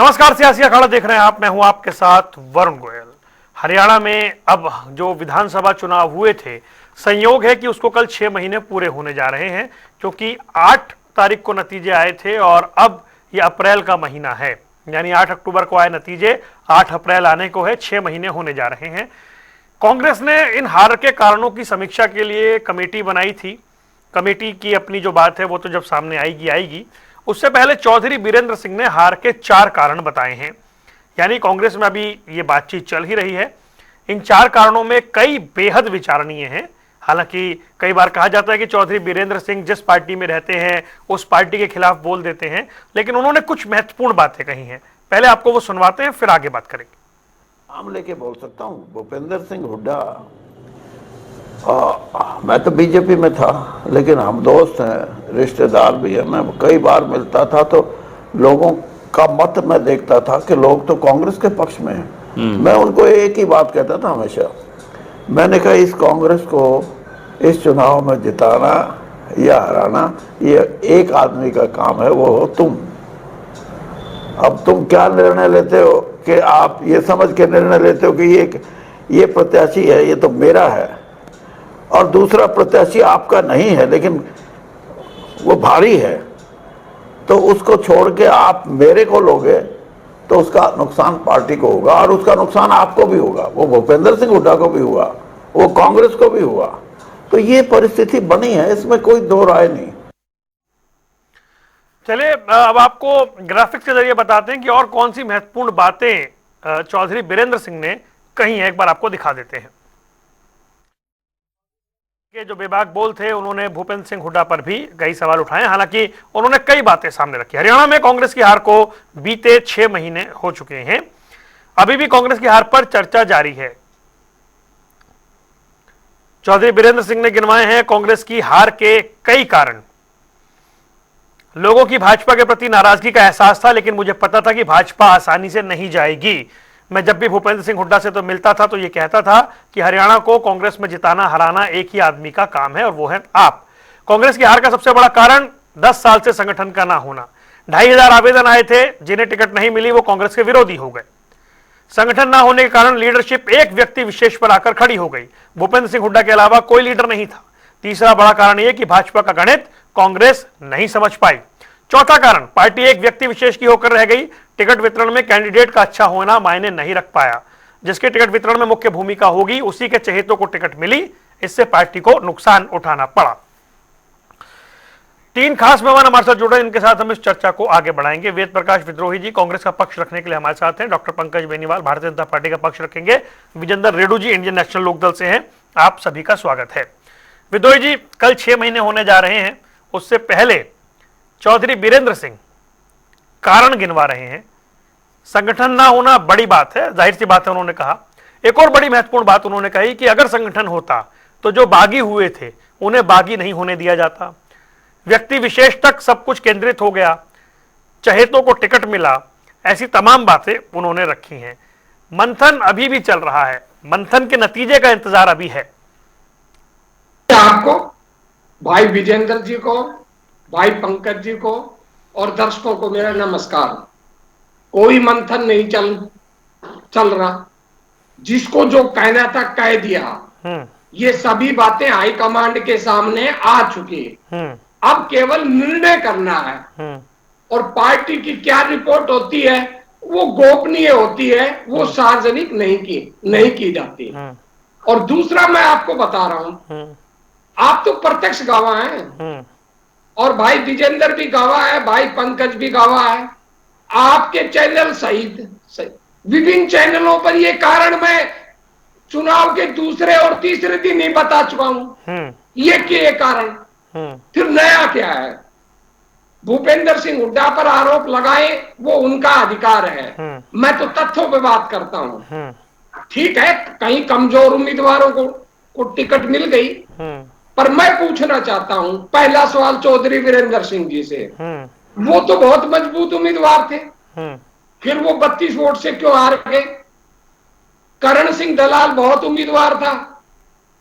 नमस्कार, सियासी अखाड़ा देख रहे हैं आप। मैं हूं आपके साथ वरुण गोयल। हरियाणा में अब जो विधानसभा चुनाव हुए थे, संयोग है कि उसको कल 6 महीने पूरे होने जा रहे हैं, क्योंकि 8 तारीख को नतीजे आए थे और अब ये अप्रैल का महीना है, यानी 8 अक्टूबर को आए नतीजे, 8 अप्रैल आने को है, 6 महीने होने जा रहे हैं। कांग्रेस ने इन हार के कारणों की समीक्षा के लिए कमेटी बनाई थी। कमेटी की अपनी जो बात है वो तो जब सामने आएगी। उससे पहले चौधरी बीरेंद्र सिंह ने हार के 4 कारण बताए हैं, यानी कांग्रेस में अभी ये बातचीत चल ही रही है। इन 4 कारणों में कई बेहद विचारणीय हैं। हालांकि कई बार कहा जाता है कि चौधरी बीरेंद्र सिंह जिस पार्टी में रहते हैं उस पार्टी के खिलाफ बोल देते हैं, लेकिन उन्होंने कुछ महत्वपूर्ण बातें कही हैं। पहले आपको वो सुनवाते हैं, फिर आगे बात करेंगे। नाम लेके बोल सकता हूँ, भूपेंद्र सिंह हुड्डा। मैं तो बीजेपी में था, लेकिन हम दोस्त हैं, रिश्तेदार भी हैं। मैं कई बार मिलता था तो लोगों का मत मैं देखता था कि लोग तो कांग्रेस के पक्ष में हैं। मैं उनको एक ही बात कहता था हमेशा, मैंने कहा इस कांग्रेस को इस चुनाव में जिताना या हराना ये एक आदमी का काम है, वो हो तुम। अब तुम क्या निर्णय लेते हो कि आप ये समझ के निर्णय लेते हो कि ये प्रत्याशी है, ये तो मेरा है, और दूसरा प्रत्याशी आपका नहीं है लेकिन वो भारी है, तो उसको छोड़ के आप मेरे को लोगे तो उसका नुकसान पार्टी को होगा और उसका नुकसान आपको भी होगा। वो भूपेंद्र सिंह हुड्डा को भी हुआ, वो कांग्रेस को भी हुआ। तो ये परिस्थिति बनी है, इसमें कोई दो राय नहीं। चलिए, अब आपको ग्राफिक्स के जरिए बताते हैं कि और कौन सी महत्वपूर्ण बातें चौधरी बीरेंद्र सिंह ने कही हैं। एक बार आपको दिखा देते हैं कि जो बेबाक बोल थे, उन्होंने भूपेंद्र सिंह हुड्डा पर भी कई सवाल उठाए। हालांकि उन्होंने कई बातें सामने रखी। हरियाणा में कांग्रेस की हार को बीते 6 महीने हो चुके हैं, अभी भी कांग्रेस की हार पर चर्चा जारी है। चौधरी बीरेंद्र सिंह ने गिनवाए हैं कांग्रेस की हार के कई कारण। लोगों की भाजपा के प्रति नाराजगी का एहसास था, लेकिन मुझे पता था कि भाजपा आसानी से नहीं जाएगी। मैं जब भी भूपेंद्र सिंह हुड्डा से तो मिलता था तो ये कहता था कि हरियाणा को कांग्रेस में जिताना हराना एक ही आदमी का काम है, और वो है आप। कांग्रेस की हार का सबसे बड़ा कारण 10 साल से संगठन का ना होना। 2500 आवेदन आए थे, जिन्हें टिकट नहीं मिली वो कांग्रेस के विरोधी हो गए। संगठन ना होने के कारण लीडरशिप एक व्यक्ति विशेष पर आकर खड़ी हो गई। भूपेंद्र सिंह हुड्डा के अलावा कोई लीडर नहीं था। तीसरा बड़ा कारण यह कि भाजपा का गणित कांग्रेस नहीं समझ पाई। चौथा कारण, पार्टी एक व्यक्ति विशेष की होकर रह गई। टिकट वितरण में कैंडिडेट का अच्छा होना मायने नहीं रख पाया। जिसके टिकट वितरण में मुख्य भूमिका होगी उसी के चहेतों को टिकट मिली, इससे पार्टी को नुकसान उठाना पड़ा। 3 खास मेहमान हमारे साथ जुड़े, इनके साथ हम इस चर्चा को आगे बढ़ाएंगे। वेद प्रकाश विद्रोही जी कांग्रेस का पक्ष रखने के लिए हमारे साथ हैं। डॉक्टर पंकज बेनीवाल भारतीय जनता पार्टी का पक्ष रखेंगे। विजेंद्र रेड्डू जी इंडियन नेशनल लोकदल से हैं। आप सभी का स्वागत है। विद्रोही जी, कल 6 महीने होने जा रहे हैं, उससे पहले चौधरी बीरेंद्र सिंह कारण गिनवा रहे हैं। संगठन ना होना बड़ी बात है, जाहिर सी बात है, उन्होंने कहा। एक और बड़ी महत्वपूर्ण बात उन्होंने कही कि अगर संगठन होता तो जो बागी हुए थे उन्हें बागी नहीं होने दिया जाता। व्यक्ति विशेष तक सब कुछ केंद्रित हो गया, चहेतों को टिकट मिला, ऐसी तमाम बातें उन्होंने रखी हैं। मंथन अभी भी चल रहा है, मंथन के नतीजे का इंतजार अभी है। आपको, भाई विजेंद्र जी को, भाई पंकज जी को और दर्शकों को मेरा नमस्कार। कोई मंथन नहीं चल रहा। जिसको जो कहना था कह दिया। ये सभी बातें हाईकमांड के सामने आ चुकी है। अब केवल निर्णय करना है, और पार्टी की क्या रिपोर्ट होती है वो गोपनीय होती है, वो सार्वजनिक नहीं की जाती। और दूसरा मैं आपको बता रहा हूं, आप तो प्रत्यक्ष गवाह हैं, और भाई विजेंद्र भी गवाह है, भाई पंकज भी गवाह है। आपके चैनल सहित विभिन्न चैनलों पर ये कारण मैं चुनाव के दूसरे और तीसरे दिन ही बता चुका हूं। ये कारण फिर नया क्या है? भूपेंद्र सिंह हुड्डा पर आरोप लगाए वो उनका अधिकार है। मैं तो तथ्यों पे बात करता हूं। ठीक है, कहीं कमजोर उम्मीदवारों को टिकट मिल गई, पर मैं पूछना चाहता हूं पहला सवाल चौधरी वीरेंद्र सिंह जी से। वो तो बहुत मजबूत उम्मीदवार थे, फिर वो 32 वोट से क्यों हार गए? करण सिंह दलाल बहुत उम्मीदवार था,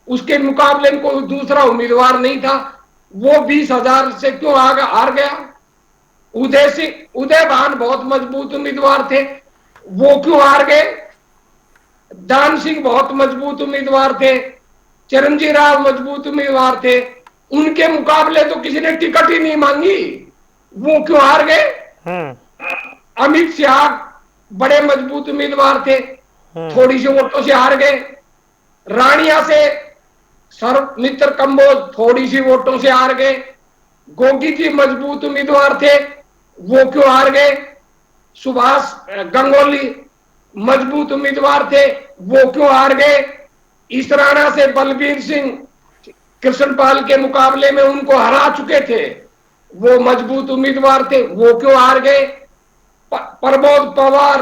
उसके मुकाबले में कोई दूसरा उम्मीदवार नहीं था, वो 20,000 से क्यों हार गया? उदय भान बहुत मजबूत उम्मीदवार थे, वो क्यों हार गए? दान सिंह बहुत मजबूत उम्मीदवार थे, चिरंजीव राव मजबूत उम्मीदवार थे, उनके मुकाबले तो किसी ने टिकट ही नहीं मांगी, वो क्यों हार गए? अमित शाह बड़े मजबूत उम्मीदवार थे, थोड़ी सी वोटों से हार गए। रानिया से सर्वमित्र कंबोज थोड़ी सी वोटों से हार गए। गोगी जी मजबूत उम्मीदवार थे, वो क्यों हार गए? सुभाष गंगोली मजबूत उम्मीदवार थे, वो क्यों हार गए? इस राणा से बलबीर सिंह कृष्णपाल के मुकाबले में उनको हरा चुके थे, वो मजबूत उम्मीदवार थे, वो क्यों हार गए? प्रमोद पवार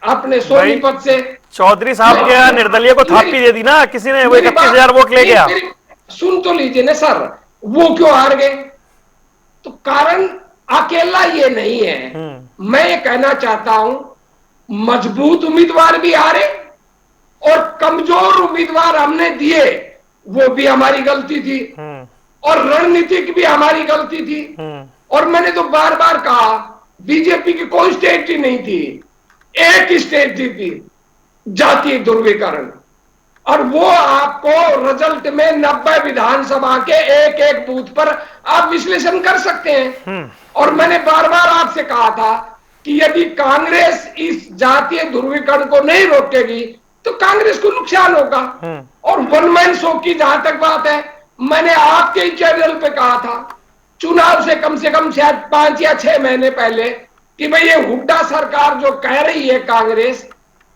अपने सोनीपत से, चौधरी साहब के यहाँ निर्दलीय को थापी दे दी ना किसी ने, वो 31,000 वोट ले गया। सुन तो लीजिए ना सर, वो क्यों हार गए? तो कारण अकेला ये नहीं है। मैं ये कहना चाहता हूं, मजबूत उम्मीदवार भी हारे और कमजोर उम्मीदवार हमने दिए, वो भी हमारी गलती थी, और रणनीतिक भी हमारी गलती थी। और मैंने तो बार बार कहा, बीजेपी की कोई स्टेट ही नहीं थी, एक स्टेट थी जातीय ध्रुवीकरण, और वो आपको रिजल्ट में 90 विधानसभा के एक एक बूथ पर आप विश्लेषण कर सकते हैं। और मैंने बार बार आपसे कहा था कि यदि कांग्रेस इस जातीय ध्रुवीकरण को नहीं रोकेगी तो कांग्रेस को नुकसान होगा। और वन मैन शो की जहां तक बात है, मैंने आपके ही चैनल पे कहा था चुनाव से कम शायद 5 या 6 महीने पहले कि भाई ये हुड्डा सरकार जो कह रही है कांग्रेस,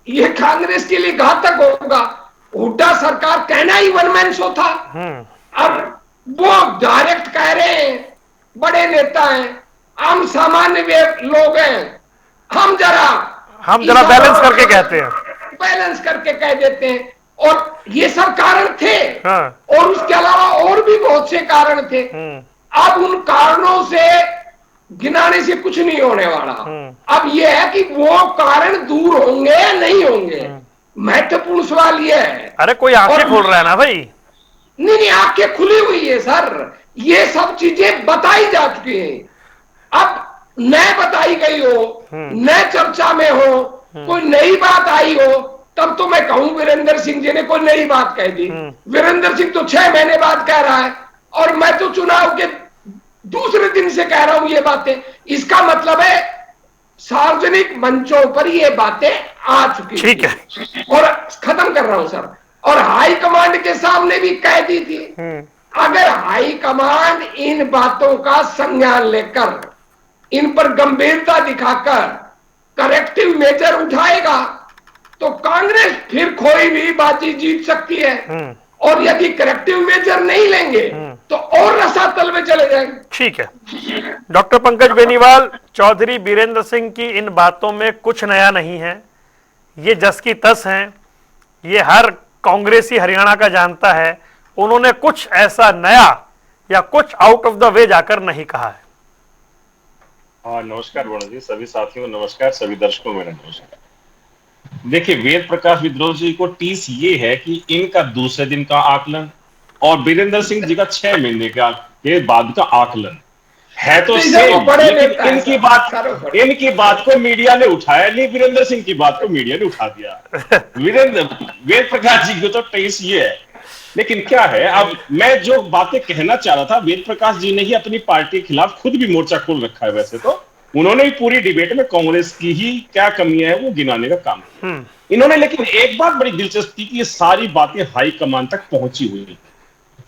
ये कांग्रेस के लिए घातक होगा। हुड्डा सरकार कहना ही वन मैन शो था। अब वो डायरेक्ट कह रहे हैं, बड़े नेता हैं, हम सामान्य लोग हैं, हम जरा बैलेंस करके कहते हैं, बैलेंस करके कह देते हैं। और ये सब कारण थे। और उसके अलावा और भी बहुत से कारण थे। अब उन कारणों से गिनाने से कुछ नहीं होने वाला। अब यह है कि वो कारण दूर होंगे या नहीं होंगे, महत्वपूर्ण सवाल यह है। अरे कोई आंखें खोल रहा है ना भाई। नहीं, आंखें खुली हुई है सर, ये सब चीजें बताई जा चुकी हैं। अब न बताई गई हो, न चर्चा में हो, कोई नई बात आई हो, तब तो मैं कहूं वीरेंद्र सिंह जी ने कोई नई बात कह दी। वीरेंद्र सिंह तो 6 महीने बाद कह रहा है, और मैं तो चुनाव के दूसरे दिन से कह रहा हूं ये बातें। इसका मतलब है सार्वजनिक मंचों पर ये बातें आ चुकी। ठीक है, और खत्म कर रहा हूं सर, और हाई कमांड के सामने भी कह दी थी। अगर हाई कमांड इन बातों का संज्ञान लेकर, इन पर गंभीरता दिखाकर करेक्टिव मेजर उठाएगा तो कांग्रेस फिर कोई भी बाजी जीत सकती है। और यदि करेक्टिव मेजर नहीं लेंगे तो और रसातल में चले जाएंगे। ठीक है डॉक्टर पंकज बेनीवाल, चौधरी बीरेंद्र सिंह की इन बातों में कुछ नया नहीं है, ये जस की तस हैं, ये हर कांग्रेसी हरियाणा का जानता है। उन्होंने कुछ ऐसा नया या कुछ आउट ऑफ द वे जाकर नहीं कहा है। नमस्कार वरुण जी, सभी साथियों को नमस्कार, सभी दर्शकों को मेरा नमस्कार। देखिए, वेद प्रकाश विद्रोह जी को टीस ये है कि इनका दूसरे दिन का आकलन और बीरेंद्र सिंह जी का 6 महीने के बाद का आकलन है तो सेम, लेकिन इनकी बात को मीडिया ने उठाया नहीं, वीरेंद्र सिंह की बात को मीडिया ने उठा दिया। वेद प्रकाश जी को तो टीस ये है। लेकिन क्या है, अब मैं जो बातें कहना चाह रहा था, वेद प्रकाश जी ने ही अपनी पार्टी के खिलाफ खुद भी मोर्चा खोल रखा है। वैसे तो उन्होंने भी पूरी डिबेट में कांग्रेस की ही क्या कमियां है वो गिनाने का काम इन्होंने। लेकिन एक बात बड़ी दिलचस्प थी कि ये सारी बातें हाईकमान तक पहुंची हुई है।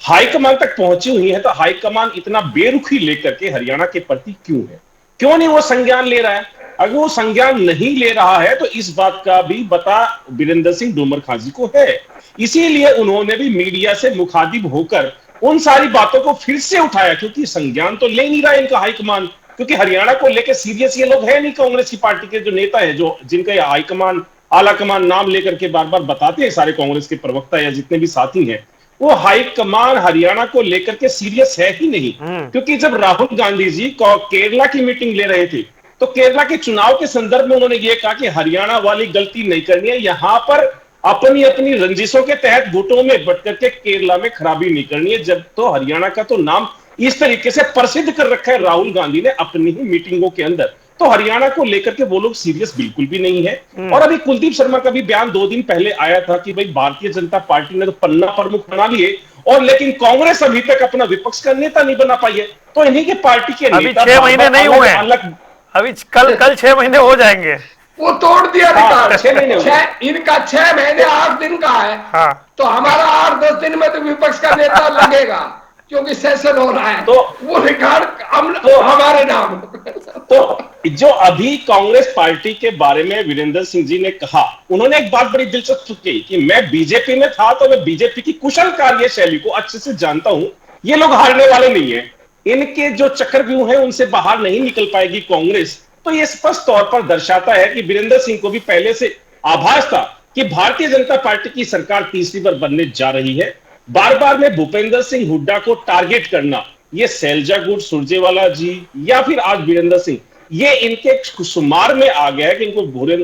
हाईकमान तक पहुंची हुई है तो हाईकमान इतना बेरुखी लेकर के हरियाणा के प्रति क्यों है, क्यों नहीं वो संज्ञान ले रहा है? अगर वो संज्ञान नहीं ले रहा है तो इस बात का भी बता वीरेंद्र सिंह डोमर खां जी को है। इसीलिए उन्होंने भी मीडिया से मुखातिब होकर उन सारी बातों को फिर से उठाया, क्योंकि संज्ञान तो ले नहीं रहा इनका हाईकमान, क्योंकि हरियाणा को लेकर सीरियस ये लोग है नहीं। कांग्रेस की पार्टी के जो नेता है, जो जिनका हाईकमान आला कमान नाम लेकर के बार बार बताते हैं सारे कांग्रेस के प्रवक्ता या जितने भी साथी हैं, वो हाईकमान हरियाणा को लेकर के सीरियस है ही नहीं। क्योंकि जब राहुल गांधी जी केरला की मीटिंग ले रहे थे तो केरला के चुनाव के संदर्भ में उन्होंने ये कहा कि हरियाणा वाली गलती नहीं करनी है, यहां पर अपनी अपनी रंजिशों के तहत गुटों में बट करके केरला में खराबी नहीं करनी है। जब तो हरियाणा का तो नाम इस तरीके से प्रसिद्ध कर रखा है राहुल गांधी ने अपनी ही मीटिंगों के अंदर। तो हरियाणा को लेकर के वो लोग सीरियस बिल्कुल भी नहीं है। और अभी कुलदीप शर्मा का भी बयान 2 दिन पहले आया था कि भाई भारतीय जनता पार्टी ने तो पन्ना प्रमुख बना लिए, और लेकिन कांग्रेस अभी तक अपना विपक्ष का नेता नहीं बना पाई है। तो इन्हीं के पार्टी के अभी नेता 6 महीने नहीं हुए हैं। अलग, अभी कल 6 महीने हो जाएंगे। वो तोड़ दिया रिकॉर्ड। 6 महीने हो गए। इनका 6 महीने 8 दिन का है। हाँ। तो हमारा 8-10 दिन में तो विपक्ष का नेता लगेगा, क्योंकि सेशन हो रहा है। तो वो रिकॉर्ड तो हमारे नाम। तो जो अभी कांग्रेस पार्टी के बारे में वीरेंद्र सिंह जी ने कहा, उन्होंने एक बात बड़ी दिलचस्प कही कि मैं बीजेपी में था तो मैं बीजेपी की कुशल कार्यशैली को अच्छे से जानता हूं। ये लोग हारने वाले नहीं है, इनके जो चक्रव्यूह है उनसे बाहर नहीं निकल पाएगी कांग्रेस। तो ये स्पष्ट तौर पर दर्शाता है कि वीरेंद्र सिंह को भी पहले से आभास था कि भारतीय जनता पार्टी की सरकार तीसरी बार बनने जा रही है। बार बार में भूपेंद्र सिंह हुड्डा को टारगेट करना, ये सैलजा गुट सुरजेवाला जी या फिर आज वीरेंद्र सिंह, ये इनके शुमार में आ गया है कि इनको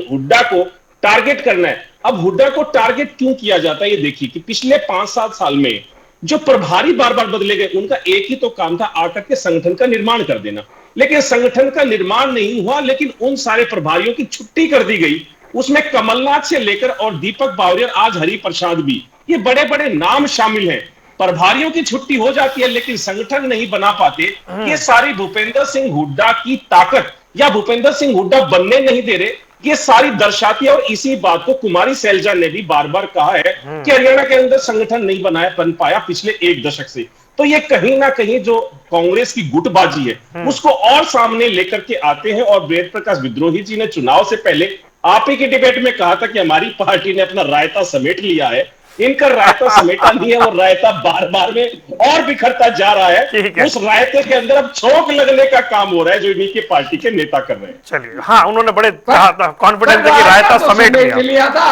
हुड्डा को टारगेट करना है। अब हुड्डा को टारगेट क्यों किया जाता है, ये देखिए कि पिछले 5-7 साल में जो प्रभारी बार बार बदले गए, उनका एक ही तो काम था, आकर के संगठन का निर्माण कर देना। लेकिन संगठन का निर्माण नहीं हुआ, लेकिन उन सारे प्रभारियों की छुट्टी कर दी गई। उसमें कमलनाथ से लेकर और दीपक बावरिया, आज हरिप्रसाद भी, ये बड़े बड़े नाम शामिल हैं। प्रभारियों की छुट्टी हो जाती है लेकिन संगठन नहीं बना पाते। ये सारी भूपेंद्र सिंह हुड्डा की ताकत, या भूपेंद्र सिंह हुड्डा बनने नहीं दे रहे, ये सारी दर्शाती है। और इसी बात को कुमारी सैलजा ने भी बार बार कहा है कि हरियाणा के अंदर संगठन नहीं बन पाया पिछले 1 दशक से। तो ये कहीं ना कहीं जो कांग्रेस की गुटबाजी है उसको और सामने लेकर के आते हैं। और वेद प्रकाश विद्रोही जी ने चुनाव से पहले आप ही के डिबेट में कहा था कि हमारी पार्टी ने अपना रायता समेट लिया है। इनका रायता समेटा नहीं है, और रायता बार बार में और बिखरता जा रहा है। उस रायते के अंदर अब छोक लगने का काम हो रहा है जो इन्हीं की पार्टी के नेता कर रहे हैं। चलिए, हाँ, उन्होंने बड़े कॉन्फिडेंस है कि रायता समेट लिया था,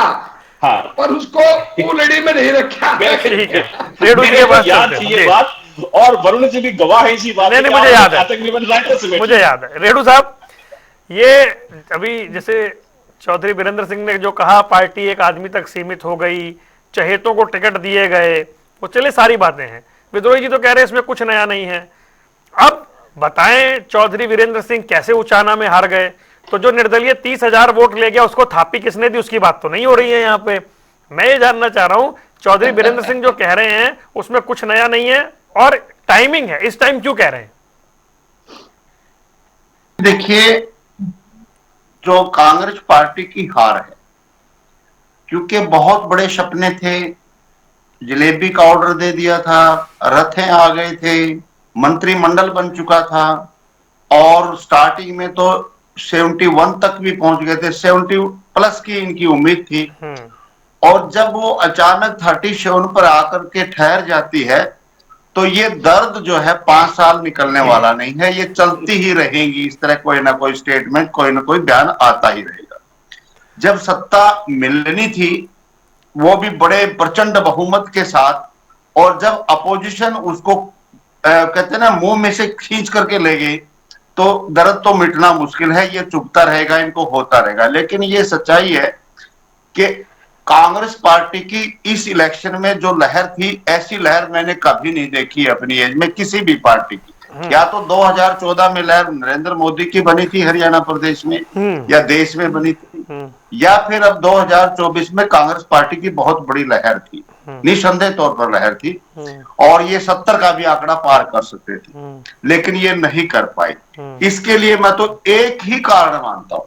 हाँ, पर उसको उलड़ी में नहीं रखा। ठीक है, रेडू जी के पास याद थी ये बात, और वरुण जी भी गवाह है इसी बात। नहीं, मुझे याद है, रायता समेट, मुझे याद है। रेडू साहब, ये अभी जैसे चौधरी वीरेंद्र सिंह ने जो कहा, पार्टी एक आदमी तक सीमित हो गई, चहेतों को टिकट दिए गए, वो चले सारी बातें हैं। विद्रोही जी तो कह रहे हैं इसमें कुछ नया नहीं है। अब बताएं, चौधरी वीरेंद्र सिंह कैसे उचाना में हार गए? तो जो निर्दलीय 30,000 वोट ले गया, उसको थापी किसने दी, उसकी बात तो नहीं हो रही है यहाँ पे। मैं ये जानना चाह रहा हूं, चौधरी वीरेंद्र सिंह जो कह रहे हैं उसमें कुछ नया नहीं है, और टाइमिंग है, इस टाइम क्यों कह रहे हैं? देखिए, जो कांग्रेस पार्टी की हार है, क्योंकि बहुत बड़े सपने थे, जलेबी का ऑर्डर दे दिया था, रथें आ गए थे, मंत्रिमंडल बन चुका था, और स्टार्टिंग में तो 71 तक भी पहुंच गए थे, 70 प्लस की इनकी उम्मीद थी। और जब वो अचानक 37 पर आकर के ठहर जाती है, तो ये दर्द जो है 5 साल निकलने वाला नहीं है, ये चलती ही रहेगी। इस तरह कोई ना कोई स्टेटमेंट, कोई ना कोई बयान आता ही रहेगा। जब सत्ता मिलनी थी, वो भी बड़े प्रचंड बहुमत के साथ, और जब अपोजिशन उसको कहते ना मुंह में से खींच करके ले गई, तो दर्द तो मिटना मुश्किल है, ये चुभता रहेगा, इनको होता रहेगा। लेकिन ये सच्चाई है कि कांग्रेस पार्टी की इस इलेक्शन में जो लहर थी, ऐसी लहर मैंने कभी नहीं देखी अपनी एज में किसी भी पार्टी की। या तो 2014 में लहर नरेंद्र मोदी की बनी थी हरियाणा प्रदेश में, या देश में बनी थी, या फिर अब 2024 में कांग्रेस पार्टी की बहुत बड़ी लहर थी, निसंदेह तौर पर लहर थी, और ये 70 का भी आंकड़ा पार कर सकते थे, लेकिन ये नहीं कर पाए। इसके लिए मैं तो एक ही कारण मानता हूं,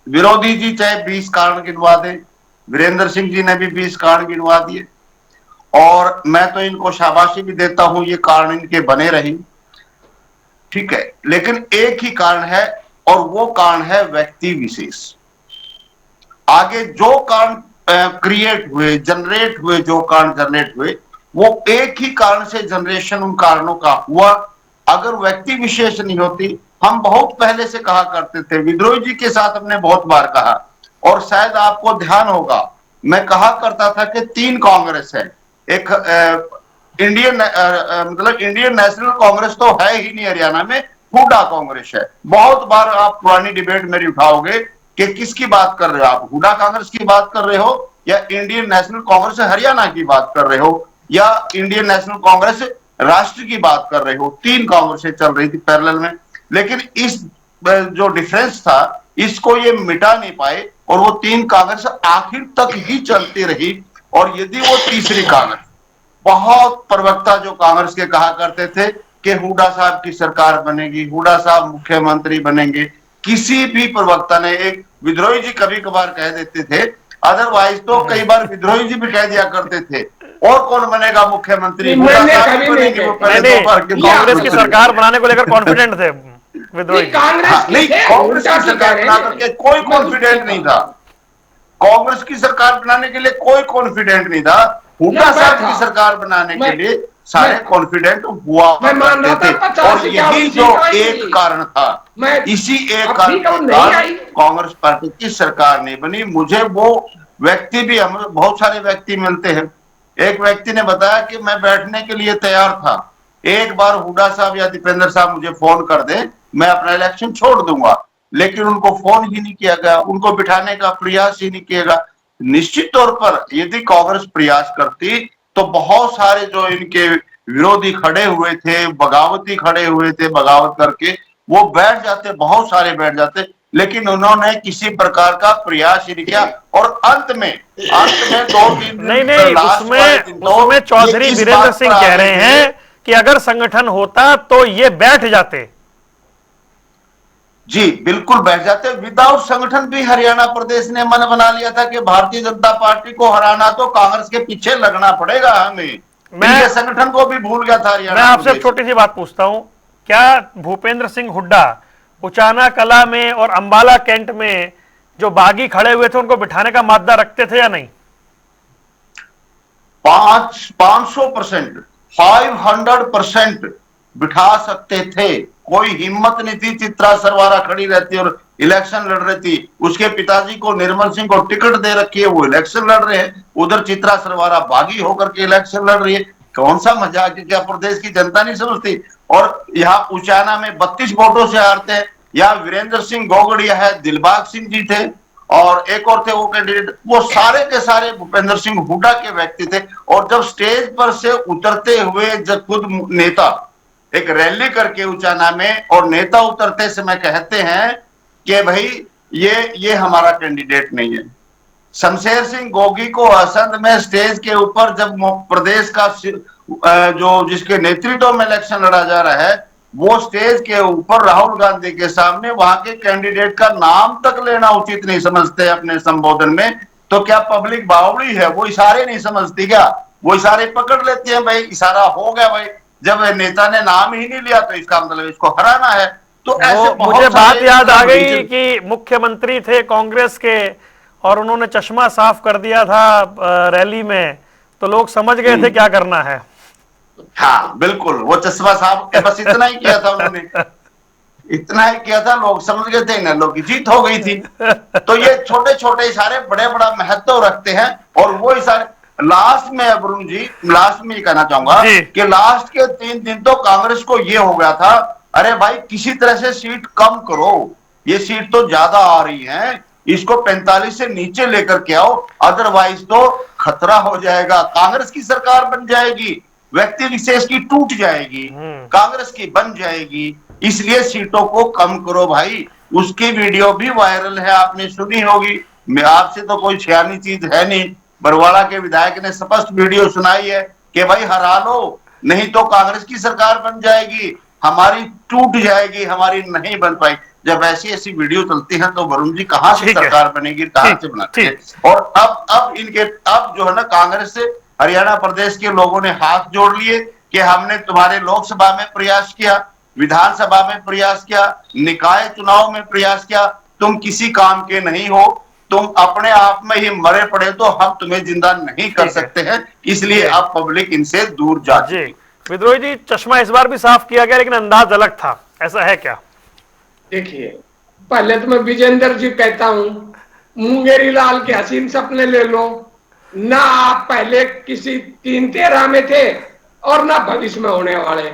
विरोधी जी चाहे 20 कारण गिनवा दे, वीरेंद्र सिंह जी ने भी 20 कारण गिनवा दिए, और मैं तो इनको शाबाशी भी देता हूं, ये कारण इनके बने रही, ठीक है। लेकिन एक ही कारण है, और वो कारण है व्यक्ति विशेष। आगे जो कारण क्रिएट हुए, जनरेट हुए, जो कारण जनरेट हुए, वो एक ही कारण से जनरेशन उन कारणों का हुआ। अगर व्यक्ति विशेष नहीं होती, हम बहुत पहले से कहा करते थे, विद्रोही जी के साथ हमने बहुत बार कहा, और शायद आपको ध्यान होगा, मैं कहा करता था कि 3 कांग्रेस है। एक इंडियन मतलब इंडियन नेशनल कांग्रेस तो है ही नहीं हरियाणा में, हुड्डा कांग्रेस है। बहुत बार आप पुरानी डिबेट मेरी उठाओगे कि किसकी बात कर रहे हो आप, हुड्डा कांग्रेस की बात कर रहे हो, या इंडियन नेशनल कांग्रेस हरियाणा की बात कर रहे हो, या इंडियन नेशनल कांग्रेस राष्ट्र की बात कर रहे हो, 3 कांग्रेसें चल रही थी पैरेलल में, लेकिन इस जो डिफरेंस था इसको ये मिटा नहीं पाए और वो 3 कांग्रेस आखिर तक ही चलती रही। और यदि वो तीसरी कांग्रेस, बहुत प्रवक्ता जो कांग्रेस के कहा करते थे कि हुड्डा साहब की सरकार बनेगी, हुड्डा साहब मुख्यमंत्री बनेंगे, किसी भी प्रवक्ता ने, एक विद्रोही जी कभी कभार कह देते थे, अदरवाइज तो कई बार विद्रोही जी भी कह दिया करते थे और कौन बनेगा मुख्यमंत्री, हुड्डा साहब ही बनेंगे। वो पहले नहीं, 2 बार के कांग्रेस की सरकार बनाने को लेकर कॉन्फिडेंट थे विद्रोही जी। कांग्रेस नहीं, कांग्रेस की सरकार बना करके कोई कॉन्फिडेंट नहीं था, कांग्रेस की सरकार बनाने के लिए कोई कॉन्फिडेंट नहीं था, हुड्डा साहब की सरकार बनाने के लिए सारे कॉन्फिडेंट हुआ करते थे। और यही जो एक कारण था, इसी एक कारण कांग्रेस पार्टी की सरकार नहीं बनी। मुझे वो व्यक्ति भी, हम बहुत सारे व्यक्ति मिलते हैं, एक व्यक्ति ने बताया कि मैं बैठने के लिए तैयार था, एक बार हुड्डा साहब या दीपेंद्र साहब मुझे फोन कर दे, मैं अपना इलेक्शन छोड़ दूंगा, लेकिन उनको फोन ही नहीं किया गया, उनको बिठाने का प्रयास ही नहीं किया गया। निश्चित तौर पर यदि कांग्रेस प्रयास करती तो बहुत सारे जो इनके विरोधी खड़े हुए थे, बगावती खड़े हुए थे, बगावत करके वो बैठ जाते, बहुत सारे बैठ जाते, लेकिन उन्होंने किसी प्रकार का प्रयास ही नहीं किया। और अंत में 2-3 नहीं, उसमें चौधरी वीरेंद्र सिंह कह रहे हैं कि अगर संगठन होता तो ये बैठ जाते। जी बिल्कुल बैठ जाते। विदाउट संगठन भी हरियाणा प्रदेश ने मन बना लिया था कि भारतीय जनता पार्टी को हराना तो कांग्रेस के पीछे लगना पड़ेगा हमें। मैं संगठन को भी भूल गया था हरियाणा। मैं आपसे छोटी सी बात पूछता हूं, क्या भूपेंद्र सिंह हुड्डा उचाना कला में और अंबाला कैंट में जो बागी खड़े हुए थे उनको बिठाने का मादा रखते थे या नहीं? 500%, 500% बिठा सकते थे, कोई हिम्मत नहीं थी। चित्रा सरवारा खड़ी रहती और इलेक्शन लड़ रही थी, उसके पिताजी को, निर्मल सिंह को टिकट दे रखी है, वो इलेक्शन लड़ रहे हैं, उधर चित्रा सरवारा बागी होकर के इलेक्शन लड़ रही है। कौन सा मजाक है, क्या प्रदेश की जनता नहीं समझती? और यहाँ उचाना में 32 वोटों से हारते हैं, यहाँ वीरेंद्र सिंह गोगड़िया है, दिलबाग सिंह जी थे और एक और थे वो कैंडिडेट, वो सारे के सारे भूपेंद्र सिंह हुड्डा के व्यक्ति थे। और जब स्टेज पर से उतरते हुए जब खुद नेता एक रैली करके उचाना में और नेता उतरते समय कहते हैं कि भाई ये हमारा कैंडिडेट नहीं है। शमशेर सिंह गोगी को असंध में स्टेज के ऊपर जब प्रदेश का जो जिसके नेतृत्व में इलेक्शन लड़ा जा रहा है, वो स्टेज के ऊपर राहुल गांधी के सामने वहां के कैंडिडेट का नाम तक लेना उचित नहीं समझते अपने संबोधन में, तो क्या पब्लिक बावड़ी है? वो इशारे नहीं समझती क्या? वो इशारे पकड़ लेती है, भाई इशारा हो गया, भाई जब नेता ने नाम ही नहीं लिया तो इसका मतलब इसको हराना है। तो ऐसे मुझे बात याद आ गई कि मुख्यमंत्री थे कांग्रेस के और उन्होंने चश्मा साफ कर दिया था रैली में, तो लोग समझ गए थे क्या करना है। हाँ बिल्कुल, वो चश्मा साफ बस इतना ही किया था उन्होंने, इतना ही किया था, लोग समझ गए थे, इन लोगों की जीत हो गई थी। तो ये छोटे छोटे इशारे बड़े बड़ा महत्व रखते हैं। और वो इशारे लास्ट में, वरुण जी लास्ट में ये कहना चाहूंगा कि लास्ट के 3 दिन तो कांग्रेस को ये हो गया था, अरे भाई किसी तरह से सीट कम करो, ये सीट तो ज्यादा आ रही है, इसको 45 से नीचे लेकर के आओ, अदरवाइज तो खतरा हो जाएगा, कांग्रेस की सरकार बन जाएगी, व्यक्ति विशेष की टूट जाएगी, कांग्रेस की बन जाएगी, इसलिए सीटों को कम करो भाई। उसकी वीडियो भी वायरल है, आपने सुनी होगी, मैं आपसे तो कोई छियानी चीज है नहीं। बरवाड़ा के विधायक ने स्पष्ट वीडियो सुनाई है कि भाई हरा लो, नहीं तो कांग्रेस की सरकार बन जाएगी, हमारी टूट जाएगी, हमारी नहीं बन पाई। जब ऐसी ऐसी वीडियो चलती है तो वरुण जी कहां से सरकार बनेगी, कहां से बनाती है? और अब जो है ना, कांग्रेस से हरियाणा प्रदेश के लोगों ने हाथ जोड़ लिए कि हमने तुम्हारे लोकसभा में प्रयास किया, विधानसभा में प्रयास किया, निकाय चुनाव में प्रयास किया, तुम किसी काम के नहीं हो, तुम अपने आप में ही मरे पड़े, तो हम तुम्हें जिंदा नहीं कर सकते हैं, इसलिए अब पब्लिक इनसे दूर जा चुकी। विद्रोही जी, चश्मा इस बार भी साफ किया गया लेकिन अंदाज अलग था, ऐसा है क्या? देखिए, पहले तो मैं विजेंद्र जी कहता हूं, मुंगेरी लाल के हसीन सपने ले लो ना, आप पहले किसी 3-13 में थे और ना भविष्य में होने वाले।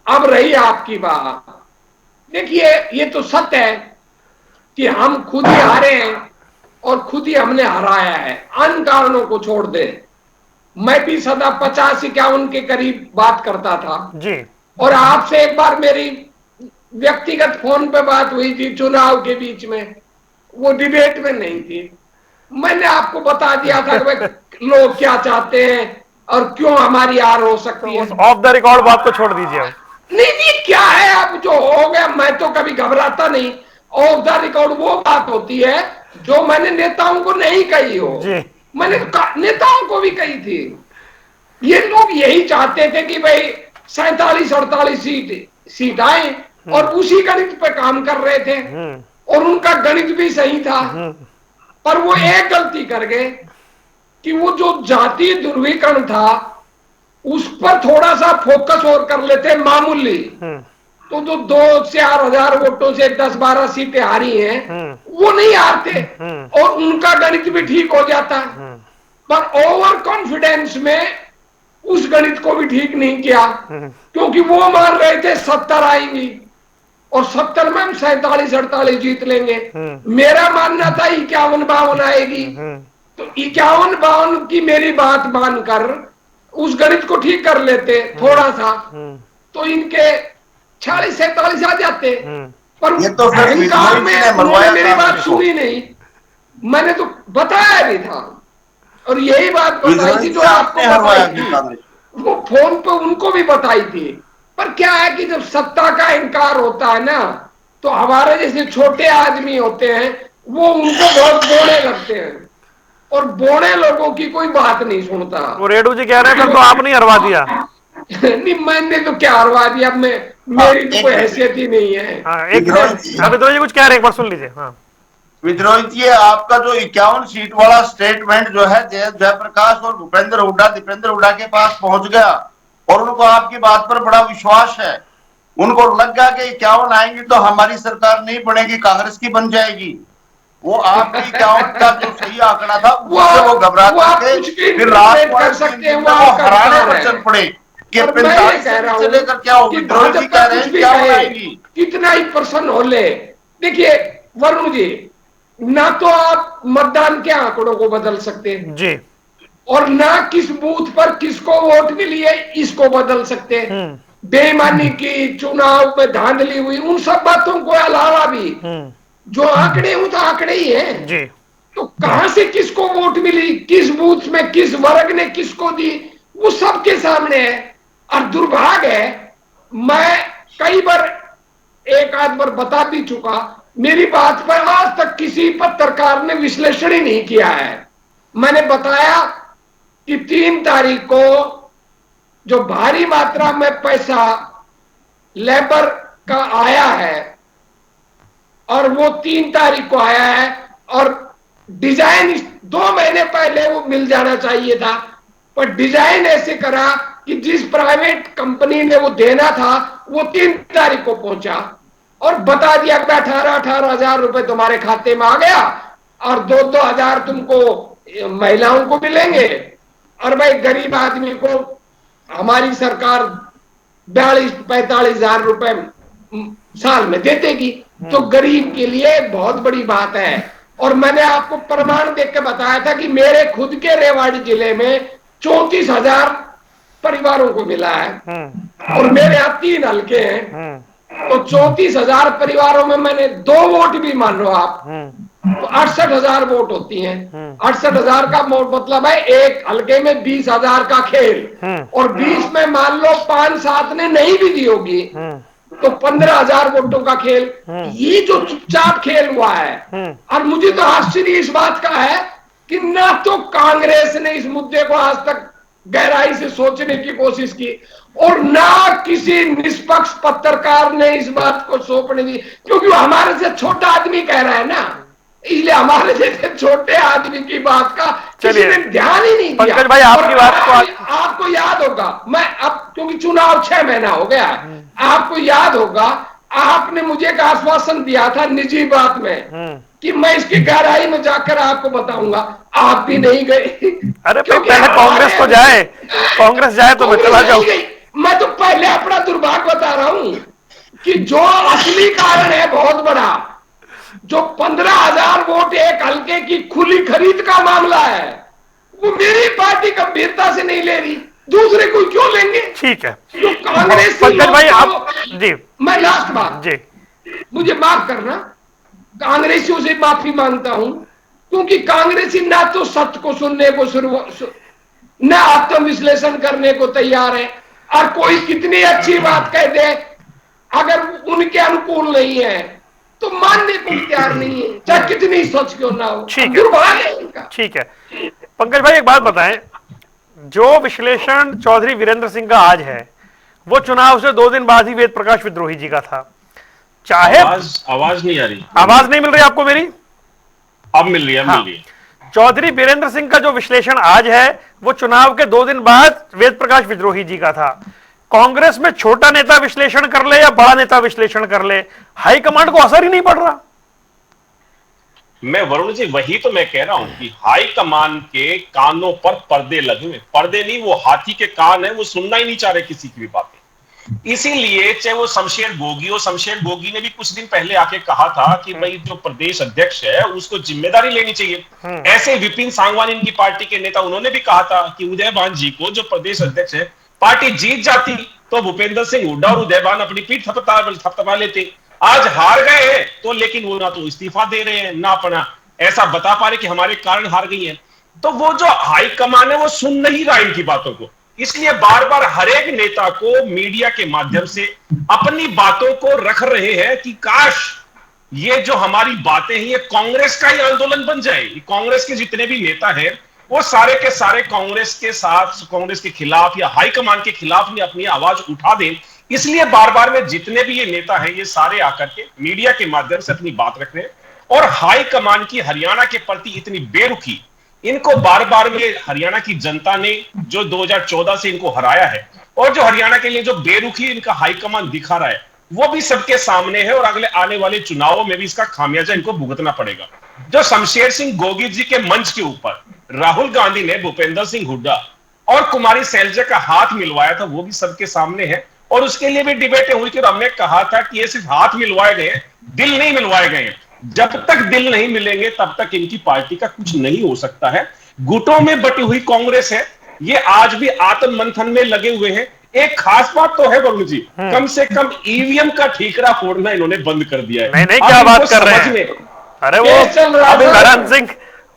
अब रही आपकी बात, देखिए ये तो सत्य है कि हम खुद ही हारे हैं और खुद ही हमने हराया है, अन्य कारणों को छोड़ दे। मैं भी सदा 50-51 के करीब बात करता था। जी। और आपसे एक बार मेरी व्यक्तिगत फोन पे बात हुई थी चुनाव के बीच में, वो डिबेट में नहीं थी। मैंने आपको बता दिया था कि भाई लोग क्या चाहते हैं और क्यों हमारी हार हो सकती तो है। उस ऑफ द रिकॉर्ड बात को छोड़ दीजिए अब। नहीं नहीं, क्या है अब जो हो गया, मैं तो कभी घबराता नहीं। ऑफ द रिकॉर्ड वो बात होती है जो मैंने नेताओं को नहीं कही हो। जी। मैंने नेताओं को भी कही थी। ये लोग यही चाहते थे कि भाई 47-48 सीट आए और उसी गणित पे काम कर रहे थे और उनका गणित भी सही था। पर वो एक गलती कर गए कि वो जो जातीय ध्रुवीकरण था उस पर थोड़ा सा फोकस और कर लेते मामूली, तो जो 2-4 हजार वोटों से 10-12 सीटें हारी हैं वो नहीं हारते और उनका गणित भी ठीक हो जाता। पर ओवर कॉन्फिडेंस में उस गणित को भी ठीक नहीं किया, क्योंकि वो मान रहे थे 70 आएंगी और 70 में हम 47-48 जीत लेंगे। मेरा मानना था 51-52 आएगी, तो 51-52 की मेरी बात मानकर उस गणित को ठीक कर लेते थोड़ा सा, तो इनके 46-47 आ जाते। पर ये तो फिर अहंकार विद्रोही जी में ने उन्होंने मनवाया मेरी था बात उनको। सुनी नहीं। मैंने तो बताया भी था और यही बात बताई विद्रोही थी जी जो आपको आपने हरवाया बताई थी थी, कांग्रेस। वो फोन पे उनको भी बताई थी। पर क्या है कि जब सत्ता का इनकार होता है ना, तो हमारे जैसे छोटे आदमी होते हैं वो उनको बहुत बोने लगते हैं और बोने लोगों की कोई बात नहीं सुनता। वो रेडू जी कह रहे हैं फिर तो आपने ही हरवा दिया। नहीं, मैंने तो क्या हरवा दिया, मैं हाँ, मेरी तो एक कोई मिनट। हैसियत ही नहीं है। हाँ एक विद्रोही जी, विद्रोही जी कुछ कह रहे हैं, एक बार सुन लीजिए। हाँ विद्रोही जी, आपका जो 51 सीट वाला स्टेटमेंट जो है जयप्रकाश और भूपेंद्र हुड्डा, दीपेंद्र हुड्डा के पास पहुंच गया और उनको आपकी बात पर बड़ा विश्वास है। उनको लग गया कि 51 आएंगे तो हमारी सरकार नहीं बनेगी, कांग्रेस की बन जाएगी। वो आपकी 51 का जो सही आंकड़ा था उससे वो घबरा वो आप करके कुछ भी फिर रात इंटरप्रेट को आए कर 3 सकते हैं, दिन वो में वो आपका हराने अधिकार पर है। चल पड़े कि पर मैं ये 45 कह रहा से हूं लेकर क्या हो। कि विद्रोही जी भाजपा कह रहे कुछ हैं भी 51 कहे, आएगी। कितना ही प्रसन्न हो ले, देखिए वरुण जी, ना तो आप मतदान के आंकड़ों को बदल सकते जी। और ना किस बूथ पर किसको वोट मिली है इसको बदल सकते। बेईमानी की, चुनाव में धांधली हुई, उन सब बातों को अलावा भी जो आंकड़े वो तो आंकड़े ही हैं। जी। तो कहां से किसको वोट मिली, किस बूथ में किस वर्ग ने किसको दी, वो सबके सामने है। और दुर्भाग्य है, मैं कई बार एक आध बार बता भी चुका, मेरी बात पर आज तक किसी पत्रकार ने विश्लेषण ही नहीं किया है। मैंने बताया कि 3 तारीख को जो भारी मात्रा में पैसा लेबर का आया है और वो 3 तारीख को आया है और डिजाइन 2 महीने पहले वो मिल जाना चाहिए था, पर डिजाइन ऐसे करा कि जिस प्राइवेट कंपनी ने वो देना था वो 3 तारीख को पहुंचा और बता दिया कि 18-18 हजार रुपए तुम्हारे खाते में आ गया और 2-2 हजार तुमको महिलाओं को मिलेंगे और भाई गरीब आदमी को हमारी सरकार 42-45 हजार रुपए साल में दे देगी। तो गरीब के लिए बहुत बड़ी बात है। और मैंने आपको प्रमाण देख के बताया था कि मेरे खुद के रेवाड़ी जिले में 34,000 परिवारों को मिला है और मेरे यहाँ 3 हल्के हैं, तो 34,000 परिवारों में मैंने 2 वोट भी मान लो आप, तो 68,000 वोट होती हैं। 68,000 का मतलब है एक हल्के में 20,000 का खेल और 20 में मान लो 5-7 ने नहीं भी दी होगी तो 15,000 वोटों का खेल। ये जो चुपचाप खेल हुआ है, और मुझे तो आश्चर्य इस बात का है कि ना तो कांग्रेस ने इस मुद्दे को आज तक गहराई से सोचने की कोशिश की और ना किसी निष्पक्ष पत्रकार ने इस बात को सौंपने दी, क्योंकि वो हमारे से छोटा आदमी कह रहा है ना, इसलिए हमारे जैसे छोटे आदमी की बात का किसी ने ध्यान ही नहीं दिया। पंकज भाई आपकी बात को आपको याद होगा, मैं अब क्योंकि चुनाव 6 महीना हो गया, आपको याद होगा आपने मुझे एक आश्वासन दिया था निजी बात में कि मैं इसकी गहराई में जाकर आपको बताऊंगा, आप भी नहीं गए। अरे पहले कांग्रेस तो जाए, कांग्रेस जाए तो मैं चला जाऊं। मैं तो पहले अपना दुर्भाग्य बता रहा हूं कि जो असली कारण है बहुत बड़ा, जो 15,000 वोट एक हल्के की खुली खरीद का मामला है, वो मेरी पार्टी गंभीरता से नहीं ले रही, दूसरे कोई क्यों लेंगे? ठीक है जो कांग्रेस पंकज भाई आप जी मैं लास्ट बात, जी मुझे माफ करना, कांग्रेसियों से माफी मांगता हूं, क्योंकि कांग्रेसी ना तो सत्य को सुनने को न आत्म विश्लेषण करने को तैयार है, और कोई कितनी अच्छी बात कह दे, अगर उनके अनुकूल नहीं है तो मानने को तैयार नहीं है, चाहे कितनी सच क्यों ना हो। ठीक है। दुर्भाग्य है इनका। ठीक है पंकज भाई एक बात बताएं, जो विश्लेषण चौधरी वीरेंद्र सिंह का आज है वो चुनाव से 2 दिन बाद ही वेद प्रकाश विद्रोही जी का था। चाहे आवाज नहीं आ रही, आवाज नहीं मिल रही आपको मेरी? अब मिल रही है, हाँ। मिल रही है। चौधरी वीरेंद्र सिंह का जो विश्लेषण आज है वो चुनाव के 2 दिन बाद वेद प्रकाश विद्रोही जी का था। कांग्रेस में छोटा नेता विश्लेषण कर ले या बड़ा नेता विश्लेषण कर ले, हाईकमांड को असर ही नहीं पड़ रहा। मैं वरुण जी वही तो मैं कह रहा हूं कि हाई कमान के कानों पर पर्दे लगे हुए, पर्दे नहीं, वो हाथी के कान है, वो सुनना ही नहीं चाह रहे किसी की भी बातें। इसीलिए चाहे वो शमशेर गोगी हो, शमशेर गोगी ने भी कुछ दिन पहले आके कहा था कि भाई जो प्रदेश अध्यक्ष है उसको जिम्मेदारी लेनी चाहिए। ऐसे विपिन सांगवान इनकी पार्टी के नेता, उन्होंने भी कहा था कि उदयभान जी को जो प्रदेश अध्यक्ष है, पार्टी जीत जाती तो भूपेंद्र सिंह हुड्डा और उदयभान अपनी पीठ थपथपा लेते। आज हार गए हैं तो लेकिन वो ना तो इस्तीफा दे रहे हैं, ना अपना ऐसा बता पा रहे कि हमारे कारण हार गई है। तो वो जो हाईकमान है वो सुन नहीं रहा इनकी बातों को, इसलिए बार बार हर एक नेता को मीडिया के माध्यम से अपनी बातों को रख रहे हैं कि काश ये जो हमारी बातें हैं ये कांग्रेस का ही आंदोलन बन जाए। कांग्रेस के जितने भी नेता हैं वो सारे के सारे कांग्रेस के साथ, कांग्रेस के खिलाफ या हाईकमान के खिलाफ में अपनी आवाज उठा दें। इसलिए बार बार में जितने भी ये नेता हैं ये सारे आकर के मीडिया के माध्यम से अपनी बात रख रहे हैं। और हाईकमान की हरियाणा के प्रति इतनी बेरुखी, इनको बार बार में हरियाणा की जनता ने जो 2014 से इनको हराया है और जो हरियाणा के लिए जो बेरुखी इनका हाईकमान दिखा रहा है वो भी सबके सामने है, और अगले आने वाले चुनावों में भी इसका खामियाजा इनको भुगतना पड़ेगा। जो शमशेर सिंह गोगी जी के मंच के ऊपर राहुल गांधी ने भूपेंद्र सिंह हुड्डा और कुमारी सैलजा का हाथ मिलवाया था वो भी सबके सामने है, और उसके लिए भी डिबेटें हुई थी और हमने कहा था कि ये सिर्फ हाथ मिलवाए गए, दिल नहीं मिलवाए गए। जब तक दिल नहीं मिलेंगे तब तक इनकी पार्टी का कुछ नहीं हो सकता है। गुटों में बटी हुई कांग्रेस है, ये आज भी आत्म मंथन में लगे हुए हैं। एक खास बात तो है वरुण जी, कम से कम ईवीएम का ठीकरा फोड़ना इन्होंने बंद कर दिया है। नहीं क्या बात कर रहे हैं? अरे वो अभी करण सिंह,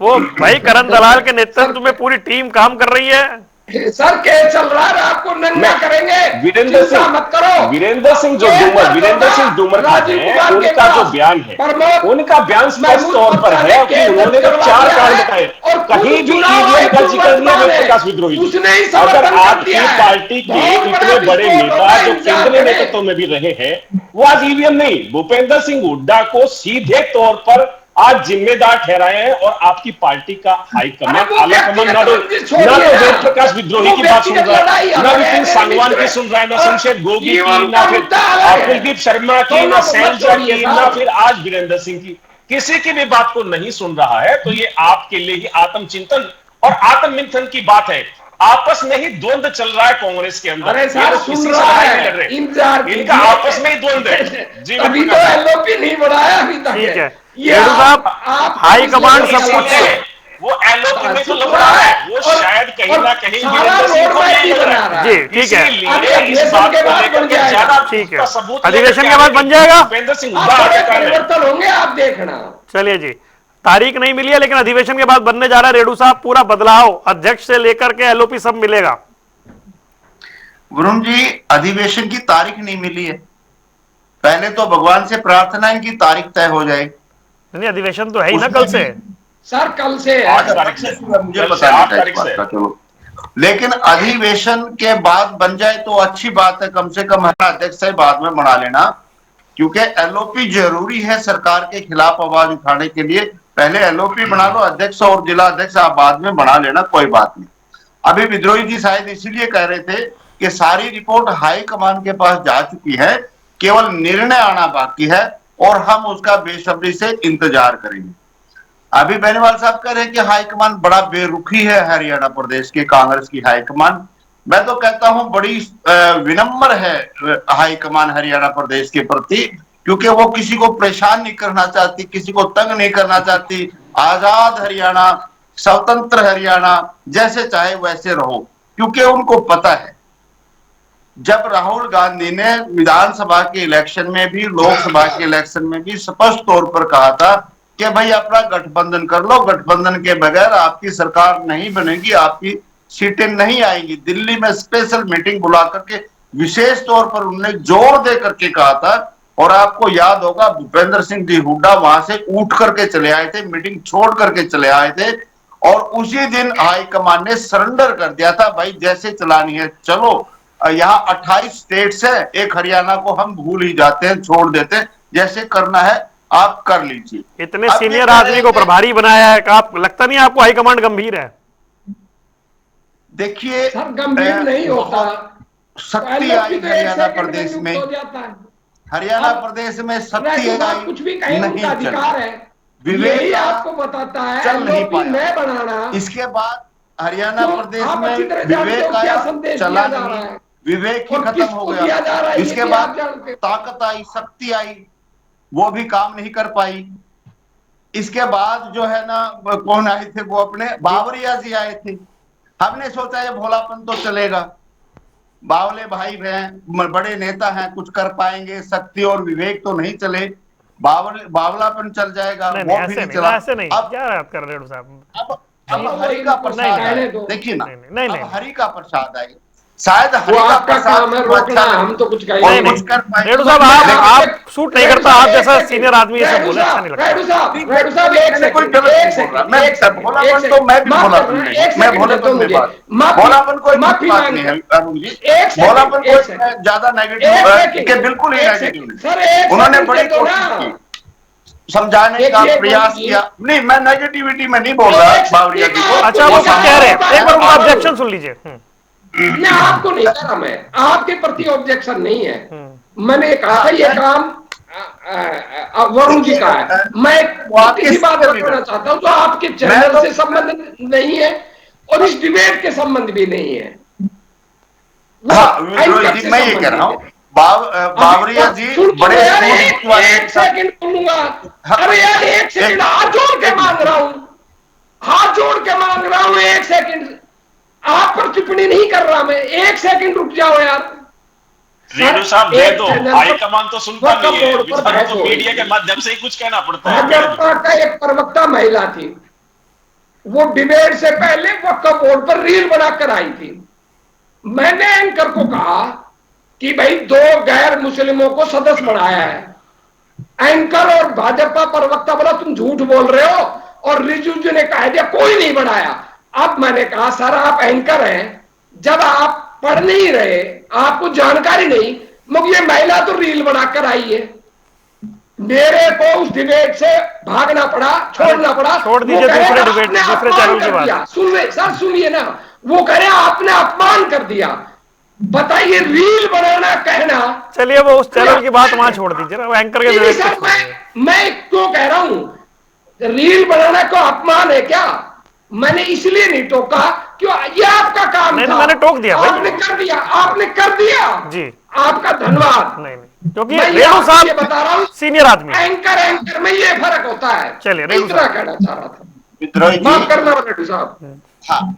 वो भाई करण दलाल के नेतृत्व में पूरी टीम काम कर रही है। सर केस चल रहा है, आपको नंगा करेंगे, वीरेंद्र सिंह मत करो। वीरेंद्र सिंह जो डूमर, वीरेंद्र सिंह डूमर हैं, उनका जो बयान है, उनका बयान स्पष्ट तौर पर है कि उन्होंने तो 4 कारण बताए, कहीं भी ईवीएम का जिक्र नहीं है प्रकाश विद्रोही। अगर आपकी पार्टी के इतने बड़े नेता जो केंद्रीय नेतृत्व में भी रहे हैं वो आज ईवीएम नहीं, भूपेंद्र सिंह हुड्डा को सीधे तौर पर आज जिम्मेदार ठहराए हैं, और आपकी पार्टी का हाईकमान आलाकमान ना तो वेद प्रकाश विद्रोही की बात सुन रहा है, ना विपिन सांगवान की सुन रहा है, ना शमशेर गोगी की, ना फिर कुलदीप शर्मा की, ना सैलजा की, ना फिर आज वीरेंद्र सिंह की, किसी की भी बात को नहीं सुन रहा है। तो ये आपके लिए ही आत्मचिंतन और आत्ममिंथन की बात है। आपस में ही द्वंद्व चल रहा है कांग्रेस के अंदर, अरे सर सुन रहा है, इंतजार इनका आपस में ही द्वंद्व है जी। अभी तो एलओपी नहीं बढ़ाया अभी तक। ठीक है रेणु साहब, हाईकमांड सब कुछ है, वो एलओपी में तो लग रहा है, वो शायद कहीं ना कहीं वीरेंद्र सिंह को नहीं लग रहा है जी। ठीक है इस बात को लेकर के ज्यादा ठीक है, सबूत अधिवेशन के बाद बन जाएगा, भूपेंद्र सिंह हुड्डा परिवर्तन होंगे, आप देखना। चलिए जी, तारीख नहीं मिली है लेकिन अधिवेशन के बाद बनने जा रहा है रेणु साहब पूरा बदलाव, अध्यक्ष से लेकर के एलओपी सब मिलेगा। वरुण जी अधिवेशन की तारीख नहीं मिली है, पहले तो भगवान से प्रार्थना है कि तारीख तय हो जाए। नहीं अधिवेशन तो है ही ना कल से सर, कल से 8 तारीख से, मुझे पता नहीं था, चलो लेकिन अधिवेशन के बाद बन जाए तो अच्छी बात है, कम से कम अध्यक्ष से बाद में बना लेना, क्योंकि एलओपी जरूरी है सरकार के खिलाफ आवाज उठाने के लिए। पहले एलओपी बना लो, अध्यक्ष और जिला अध्यक्ष आप बाद में बना लेना, कोई बात नहीं। अभी विद्रोही जी शायद इसीलिए कह रहे थे कि सारी रिपोर्ट हाई कमान के पास जा चुकी है, केवल निर्णय आना बाकी है और हम उसका बेसब्री से इंतजार करेंगे। अभी बेनीवाल साहब कह रहे हैं कि हाईकमान बड़ा बेरुखी है हरियाणा प्रदेश के कांग्रेस की हाईकमान। मैं तो कहता हूं बड़ी विनम्र है हाईकमान हरियाणा प्रदेश के प्रति, क्योंकि वो किसी को परेशान नहीं करना चाहती, किसी को तंग नहीं करना चाहती। आजाद हरियाणा स्वतंत्र हरियाणा, जैसे चाहे वैसे रहो, क्योंकि उनको पता है जब राहुल गांधी ने विधानसभा के इलेक्शन में भी, लोकसभा के इलेक्शन में भी स्पष्ट तौर पर कहा था कि भाई अपना गठबंधन कर लो, गठबंधन के बगैर आपकी सरकार नहीं बनेगी, आपकी सीटें नहीं आएंगी। दिल्ली में स्पेशल मीटिंग बुला करके विशेष तौर पर उन्होंने जोर दे करके कहा था, और आपको याद होगा भूपेंद्र सिंह जी हुड्डा वहां से उठ करके चले आए थे, मीटिंग छोड़ करके चले आए थे, और उसी दिन हाईकमान ने सरेंडर कर दिया था, भाई जैसे चलानी है चलो, यहाँ 28 स्टेट्स है, एक हरियाणा को हम भूल ही जाते हैं, छोड़ देते हैं, जैसे करना है आप कर लीजिए। इतने सीनियर आदमी को प्रभारी बनाया है, आप लगता नहीं आपको हाईकमांड गंभीर है? देखिए सर गंभीर नहीं होता, शक्ति आई हरियाणा प्रदेश में, हरियाणा प्रदेश में शक्ति आई, कुछ भी कहें उनका अधिकार है, विवेक यही आपको बताता है चल नहीं पाया मैं बनाना। इसके बाद हरियाणा तो प्रदेश आप में अच्छी तरह विवेक जानते हो क्या आया, संदेश चला दिया जा रहा नहीं, है विवेक ही और खत्म किसको हो दिया जा रहा गया। है, इसके ये भी बाद आप जानते हो। ताकत आई, शक्ति आई, वो भी काम नहीं कर पाई। इसके बाद जो है ना, कौन आए थे वो, अपने बावरिया जी आए थे। हमने सोचा ये भोलापन तो चलेगा, बावले भाई हैं, बड़े नेता हैं, कुछ कर पाएंगे, शक्ति और विवेक तो नहीं चले, बावलापन चल जाएगा, नहीं, वो नहीं, भी ऐसे नहीं नहीं, चला। ऐसे नहीं, अब क्या बात कर रहे हो साहब? अब हरि का प्रसाद नहीं, आए, नहीं, देखिए ना, नहीं, अब हरि का प्रसाद आए, शायद वो हरि का आपका प्रसाद काम है को रोकना, अच्छा हम तो कुछ लगे, कहेंगे और नहीं, कुछ कर पाए। रेणु साहब आप सूट नहीं करता, आप जैसा सीनियर आदमी ये सब बोले अच्छा नहीं लगता। रेणु साहब एक मैंने कोई सेकंड, गलत एक नहीं बोल रहा, सेकंड, मैं एक सेकंड, भोलापन तो मैं भी माफ भोलापन करना, नहीं, एक मैं सेकंड दे दो भोलापन में मुझे, बात, माफी, भोलापन कोई माफी बात मांग नहीं है अरुण जी, एक सेकंड, भोलापन एक कोई सेकंड, ज्यादा एक नेगेटिव सेकंड, के बिल्कुल ही एक नेगेटिव सेकंड, नहीं। सर एक उन्होंने सेकंड बड़ी दे दो कोशिश ना। की, समझाने का देखिए प्रयास वरुण जी, किया, नहीं मैं नेगेटिविटी में नहीं बोल रहा एक बावरिया जी को। अच्छा वो कुछ कह रहे हैं, एक बार उनका आप- ऑब्जेक्शन सुन लीजिए। मैं आपको नहीं कर रहा, मैं आपके प्रति ऑब्जेक्शन नहीं है, मैंने कहा था ये काम वरुण जी का है। मैं किसी बात पर करना चाहता हूं जो आपके चैनल से संबंध नहीं है और इस डिबेट के संबंध भी नहीं है। हाँ, मैं ये कह रहा हूँ बावरिया जी बड़े सूझबूझ वाले एक सेकंड बोलूंगा। हाँ, अरे यार एक सेकंड हाथ जोड़ के मांग रहा हूं, हाथ जोड़ के मांग रहा हूं, एक सेकंड। आप पर टिप्पणी नहीं कर रहा मैं, एक सेकंड रुक जाओ यार। रेणु साहब दे दो, हाईकमान तो सुनता नहीं है, वक्फ बोर्ड पर बहस तो हो रही मीडिया थी। के माध्यम से ही कुछ कहना पड़ता है। भाजपा का एक प्रवक्ता महिला थी, वो डिबेट से पहले वक्फ बोर्ड पर रील बनाकर आई थी। मैंने एंकर को कहा कि भाई 2 गैर मुस्लिमों को सदस्य बनाया है। एंकर और भाजपा प्रवक्ता बोला तुम झूठ बोल रहे हो, और रिजिजू ने कह दिया कोई नहीं बनाया। अब मैंने कहा सर आप एंकर हैं, जब आप पढ़ नहीं रहे, आपको जानकारी नहीं, मगर ये महिला तो रील बनाकर आई है। मेरे को उस डिबेट से भागना पड़ा, छोड़ना पड़ा। छोड़ दीजिए दूसरे डिबेट, दूसरे चैनल की बात। सुनिए सर, सुनिए ना, वो कह रहे आपने अपमान कर दिया। बताइए रील बनाना कहना। चलिए वो उस चैनल की बात वहां छोड़ दीजिए ना, वो एंकर के नहीं, डिबेट सर को छोड़ दीजिए। मैं क्यों कह रहा हूं रील बनाना को अपमान है क्या? मैंने इसलिए नहीं टोका क्यों, ये आपका काम नहीं, था। मैंने टोक दिया भाई। आपने कर दिया, आपने कर दिया जी, आपका धन्यवाद। नहीं, क्योंकि मैं रेणु आपको ये बता रहा साहब हूं, सीनियर आदमी है। एंकर में ये फर्क होता है। चलिए, रेणु इतना साहब। कहना चाह रहा था, विद्रोही माफ जी, करना रेड्डी साहब। हाँ,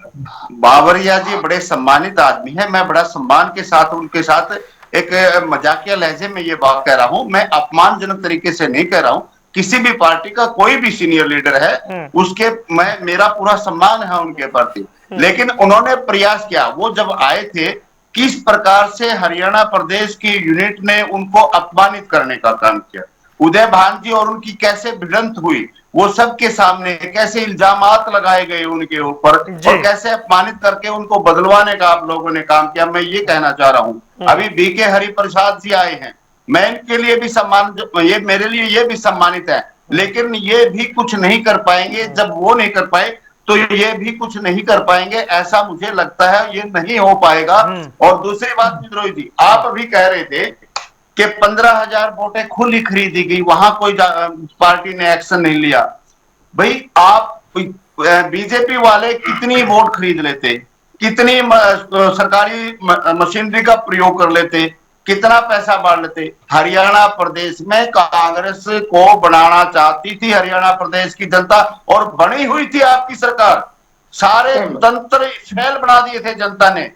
बावरिया जी बड़े सम्मानित आदमी है, मैं बड़ा सम्मान के साथ उनके साथ एक मजाकिया लहजे में ये बात कह रहा हूं, मैं अपमानजनक तरीके से नहीं कह रहा हूं। किसी भी पार्टी का कोई भी सीनियर लीडर है, उसके मेरा पूरा सम्मान है उनके प्रति, लेकिन उन्होंने प्रयास किया। वो जब आए थे, किस प्रकार से हरियाणा प्रदेश की यूनिट ने उनको अपमानित करने का काम किया, उदय भान जी और उनकी कैसे भिड़ंत हुई, वो सबके सामने कैसे इल्जामात लगाए गए उनके ऊपर, और कैसे अपमानित करके उनको बदलवाने का आप लोगों ने काम किया। मैं ये कहना चाह रहा हूं, अभी बीके हरिप्रसाद जी आए हैं, मैं इनके लिए भी सम्मान, ये मेरे लिए ये भी सम्मानित है, लेकिन ये भी कुछ नहीं कर पाएंगे। जब वो नहीं कर पाए तो ये भी कुछ नहीं कर पाएंगे, ऐसा मुझे लगता है, ये नहीं हो पाएगा। और दूसरी बात विद्रोही जी, आप अभी कह रहे थे कि 15,000 वोटें खुली खरीदी गई, वहां कोई पार्टी ने एक्शन नहीं लिया। भाई आप बीजेपी वाले कितनी वोट खरीद लेते, कितनी सरकारी मशीनरी का प्रयोग कर लेते, कितना पैसा बांट लेते। हरियाणा प्रदेश में कांग्रेस को बनाना चाहती थी हरियाणा प्रदेश की जनता, और बनी हुई थी आपकी सरकार। सारे तंत्र फेल बना दिए थे जनता ने।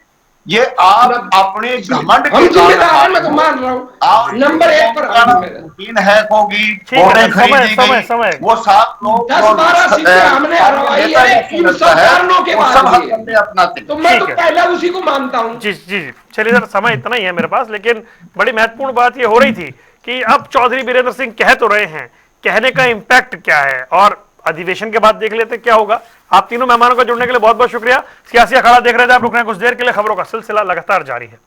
ये आप अपने घमंड के जिम्मेदार, मैं तो मान रहा हूँ नंबर 1 पर तीन हैक होगी, ठीक है, वोटें समय खरीदी समय गई, समय वो 7 लोग 10-12 सीटें हमने हरवाई है, इन सब कारणों के वो सब बाद हक करते अपनाते। तो मैं तो ठीक है। पहले उसी को मानता हूँ। जी जी जी, चलिए सर, समय इतना ही है मेरे पास, लेकिन बड़ी महत्वपूर्ण बात ये हो रही थी कि अब चौधरी बीरेंद्र सिंह कह तो रहे हैं, कहने का इंपैक्ट क्या है, और अधिवेशन के बाद देख लेते क्या होगा। आप तीनों मेहमानों का जुड़ने के लिए बहुत बहुत शुक्रिया। सियासी अखाड़ा देख रहे थे आप, रुक रहे हैं कुछ देर के लिए, खबरों का सिलसिला लगातार जारी है।